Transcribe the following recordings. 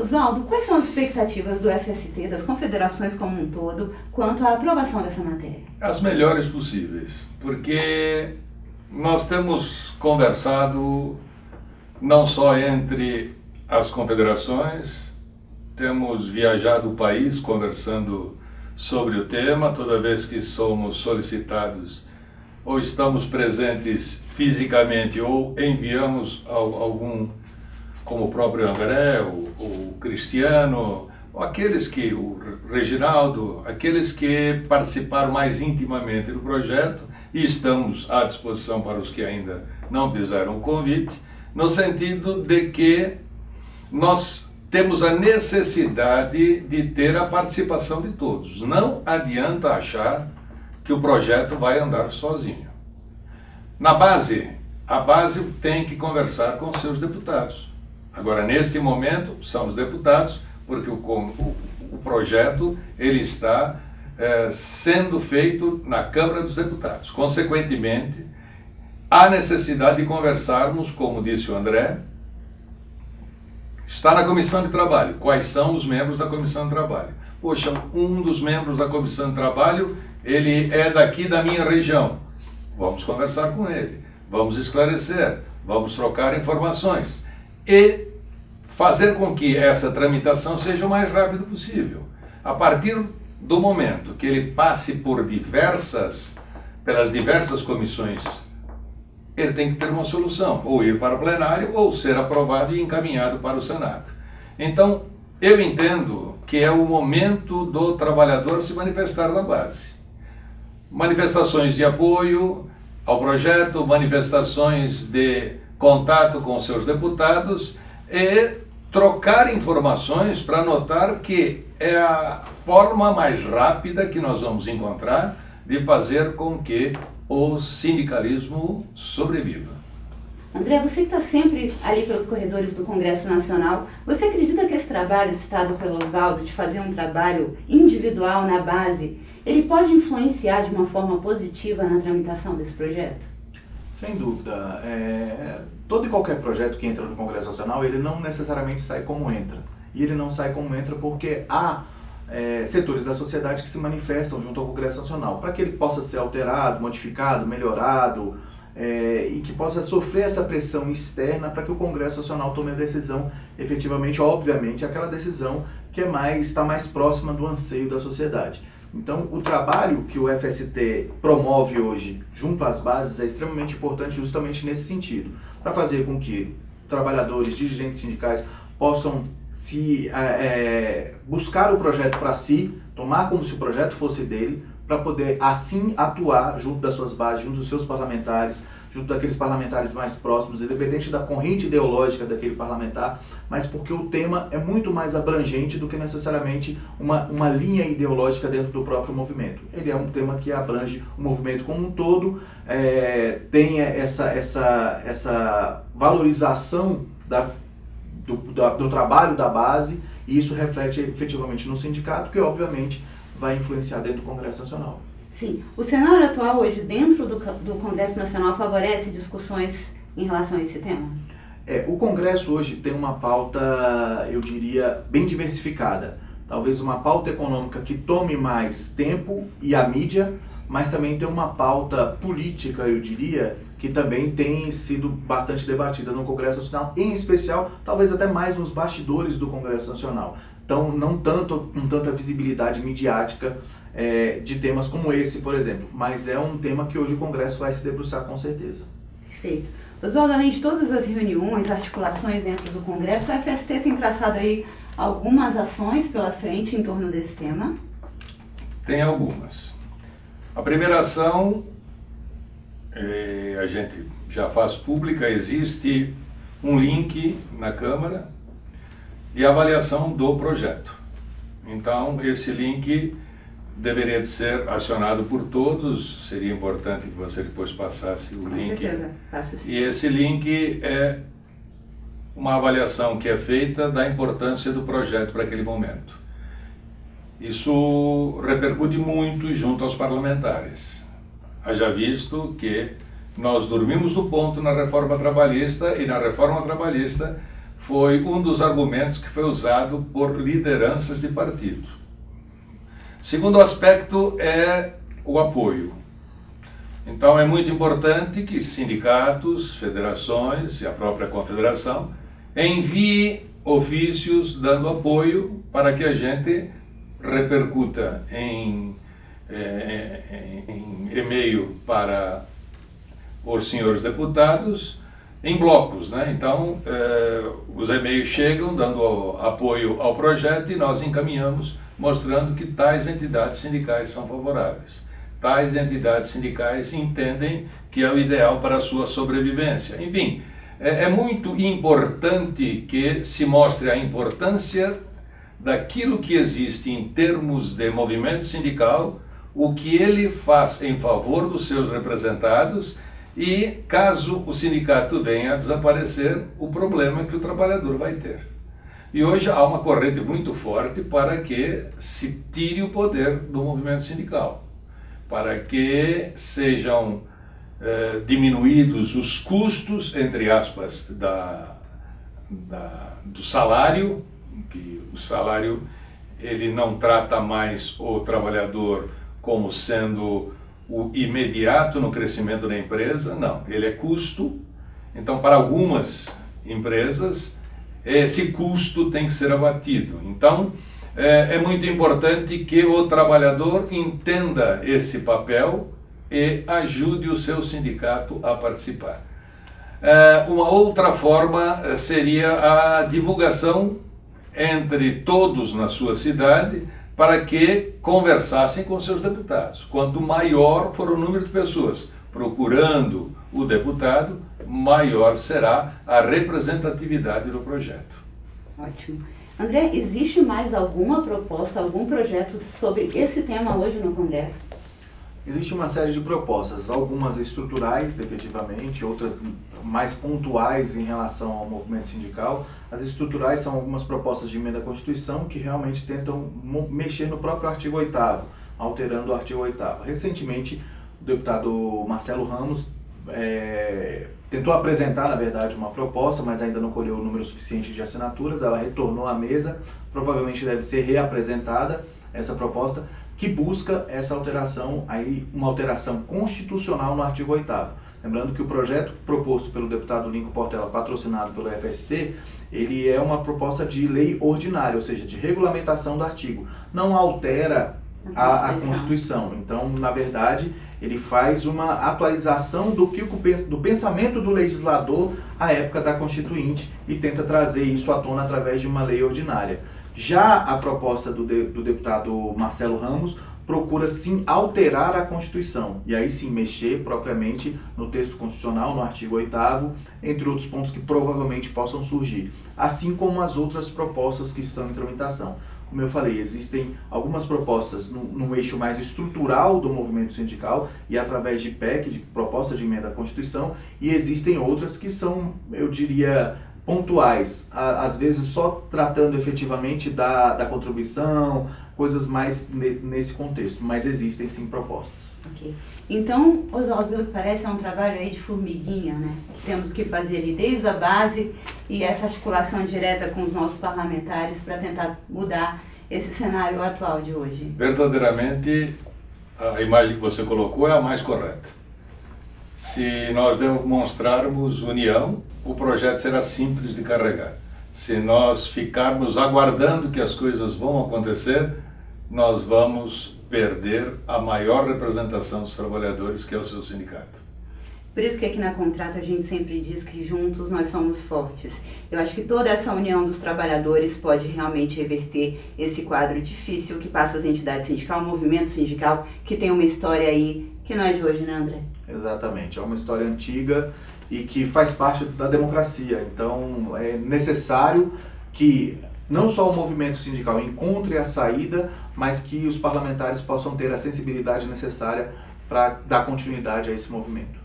Oswaldo, quais são as expectativas do FST, das confederações como um todo, quanto à aprovação dessa matéria? As melhores possíveis, porque nós temos conversado não só entre as confederações, temos viajado o país conversando sobre o tema, toda vez que somos solicitados ou estamos presentes fisicamente ou enviamos algum, como o próprio André, o Cristiano, ou aqueles que, o Reginaldo, aqueles que participaram mais intimamente do projeto, e estamos à disposição para os que ainda não fizeram o convite, no sentido de que nós temos a necessidade de ter a participação de todos. Não adianta achar que o projeto vai andar sozinho. Na base, a base tem que conversar com os seus deputados. Agora, neste momento, são os deputados, porque o projeto ele está sendo feito na Câmara dos Deputados. Consequentemente, há necessidade de conversarmos, como disse o André, está na Comissão de Trabalho. Quais são os membros da Comissão de Trabalho? Poxa, um dos membros da Comissão de Trabalho, ele é daqui da minha região. Vamos conversar com ele, vamos esclarecer, vamos trocar informações e fazer com que essa tramitação seja o mais rápido possível. A partir do momento que ele passe pelas diversas comissões, ele tem que ter uma solução, ou ir para o plenário, ou ser aprovado e encaminhado para o Senado. Então, eu entendo que é o momento do trabalhador se manifestar na base. Manifestações de apoio ao projeto, manifestações de contato com seus deputados e trocar informações para notar que é a forma mais rápida que nós vamos encontrar de fazer com que o sindicalismo sobreviva. André, você que está sempre ali pelos corredores do Congresso Nacional, você acredita que esse trabalho citado pelo Oswaldo, de fazer um trabalho individual na base, ele pode influenciar de uma forma positiva na tramitação desse projeto? Sem dúvida. Todo e qualquer projeto que entra no Congresso Nacional, ele não necessariamente sai como entra. E ele não sai como entra porque há setores da sociedade que se manifestam junto ao Congresso Nacional, para que ele possa ser alterado, modificado, melhorado, e que possa sofrer essa pressão externa para que o Congresso Nacional tome a decisão, efetivamente, obviamente, aquela decisão que está mais próxima do anseio da sociedade. Então, o trabalho que o FST promove hoje junto às bases é extremamente importante justamente nesse sentido, para fazer com que trabalhadores, dirigentes sindicais possam buscar o projeto para si, tomar como se o projeto fosse dele, para poder assim atuar junto das suas bases, junto dos seus parlamentares, junto daqueles parlamentares mais próximos, independente da corrente ideológica daquele parlamentar, mas porque o tema é muito mais abrangente do que necessariamente uma linha ideológica dentro do próprio movimento. Ele é um tema que abrange o movimento como um todo, tem essa valorização do trabalho da base, e isso reflete efetivamente no sindicato, que obviamente vai influenciar dentro do Congresso Nacional. Sim. O cenário atual hoje dentro do Congresso Nacional favorece discussões em relação a esse tema? O Congresso hoje tem uma pauta, eu diria, bem diversificada. Talvez uma pauta econômica que tome mais tempo e a mídia, mas também tem uma pauta política, eu diria, que também tem sido bastante debatida no Congresso Nacional, em especial, talvez até mais nos bastidores do Congresso Nacional. Então, não tanto com tanta visibilidade midiática de temas como esse, por exemplo, mas é um tema que hoje o Congresso vai se debruçar com certeza. Perfeito. Oswaldo, além de todas as reuniões, articulações dentro do Congresso, o FST tem traçado aí algumas ações pela frente em torno desse tema? Tem algumas. A primeira ação, a gente já faz pública, existe um link na Câmara de avaliação do projeto. Então, esse link deveria ser acionado por todos, seria importante que você depois passasse o link. Com certeza, passo sim. E esse link é uma avaliação que é feita da importância do projeto para aquele momento. Isso repercute muito junto aos parlamentares. Haja visto que nós dormimos no ponto na reforma trabalhista, e na reforma trabalhista foi um dos argumentos que foi usado por lideranças de partido. Segundo aspecto é o apoio. Então é muito importante que sindicatos, federações e a própria confederação enviem ofícios dando apoio para que a gente repercuta em e-mail para os senhores deputados em blocos, né? Então os e-mails chegam dando apoio ao projeto e nós encaminhamos mostrando que tais entidades sindicais são favoráveis. Tais entidades sindicais entendem que é o ideal para a sua sobrevivência. Enfim, é muito importante que se mostre a importância daquilo que existe em termos de movimento sindical, o que ele faz em favor dos seus representados e, caso o sindicato venha a desaparecer, o problema que o trabalhador vai ter. E hoje há uma corrente muito forte para que se tire o poder do movimento sindical, para que sejam diminuídos os custos, entre aspas, do salário, que o salário ele não trata mais o trabalhador como sendo o imediato no crescimento da empresa, não, ele é custo. Então, para algumas empresas, esse custo tem que ser abatido. Então, é muito importante que o trabalhador entenda esse papel e ajude o seu sindicato a participar. Uma outra forma seria a divulgação entre todos na sua cidade para que conversassem com seus deputados. Quanto maior for o número de pessoas procurando o deputado, maior será a representatividade do projeto. Ótimo. André, existe mais alguma proposta, algum projeto sobre esse tema hoje no Congresso? Existe uma série de propostas, algumas estruturais, efetivamente, outras mais pontuais em relação ao movimento sindical. As estruturais são algumas propostas de emenda à Constituição que realmente tentam mexer no próprio artigo 8º, alterando o artigo 8º. Recentemente, o deputado Marcelo Ramos tentou apresentar, na verdade, uma proposta, mas ainda não colheu o número suficiente de assinaturas. Ela retornou à mesa, provavelmente deve ser reapresentada essa proposta, que busca essa alteração, uma alteração constitucional no artigo 8º. Lembrando que o projeto proposto pelo deputado Lincoln Portela, patrocinado pelo FST, ele é uma proposta de lei ordinária, ou seja, de regulamentação do artigo. Não altera a Constituição. Então, na verdade, ele faz uma atualização do pensamento do legislador à época da Constituinte e tenta trazer isso à tona através de uma lei ordinária. Já a proposta do deputado Marcelo Ramos procura sim alterar a Constituição e aí sim mexer propriamente no texto constitucional, no artigo 8º, entre outros pontos que provavelmente possam surgir, assim como as outras propostas que estão em tramitação. Como eu falei, existem algumas propostas no eixo mais estrutural do movimento sindical e através de PEC, de proposta de emenda à Constituição, e existem outras que são, eu diria, pontuais, às vezes só tratando efetivamente da contribuição, coisas mais nesse contexto, mas existem sim propostas. Ok. Então, Oswaldo, pelo que parece, é um trabalho aí de formiguinha, né? Temos que fazer ali desde a base e essa articulação direta com os nossos parlamentares para tentar mudar esse cenário atual de hoje. Verdadeiramente, a imagem que você colocou é a mais correta. Se nós demonstrarmos união, o projeto será simples de carregar. Se nós ficarmos aguardando que as coisas vão acontecer, nós vamos perder a maior representação dos trabalhadores, que é o seu sindicato. Por isso que aqui na Contrato a gente sempre diz que juntos nós somos fortes. Eu acho que toda essa união dos trabalhadores pode realmente reverter esse quadro difícil que passa as entidades sindicais, o movimento sindical, que tem uma história aí que não é de hoje, né, André? Exatamente, é uma história antiga e que faz parte da democracia. Então é necessário que não só o movimento sindical encontre a saída, mas que os parlamentares possam ter a sensibilidade necessária para dar continuidade a esse movimento.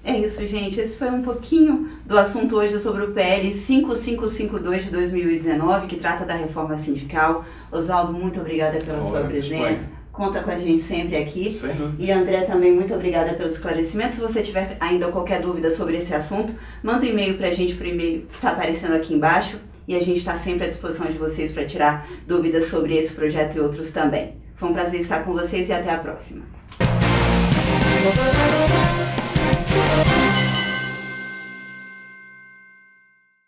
É isso, gente. Esse foi um pouquinho do assunto hoje sobre o PL 5552 de 2019, que trata da reforma sindical. Oswaldo, muito obrigada pela sua presença. conta com a gente sempre aqui. Sem dúvida. E André também, muito obrigada pelos esclarecimentos. Se você tiver ainda qualquer dúvida sobre esse assunto, manda um e-mail pra gente por e-mail que está aparecendo aqui embaixo. E a gente está sempre à disposição de vocês para tirar dúvidas sobre esse projeto e outros também. Foi um prazer estar com vocês e até a próxima.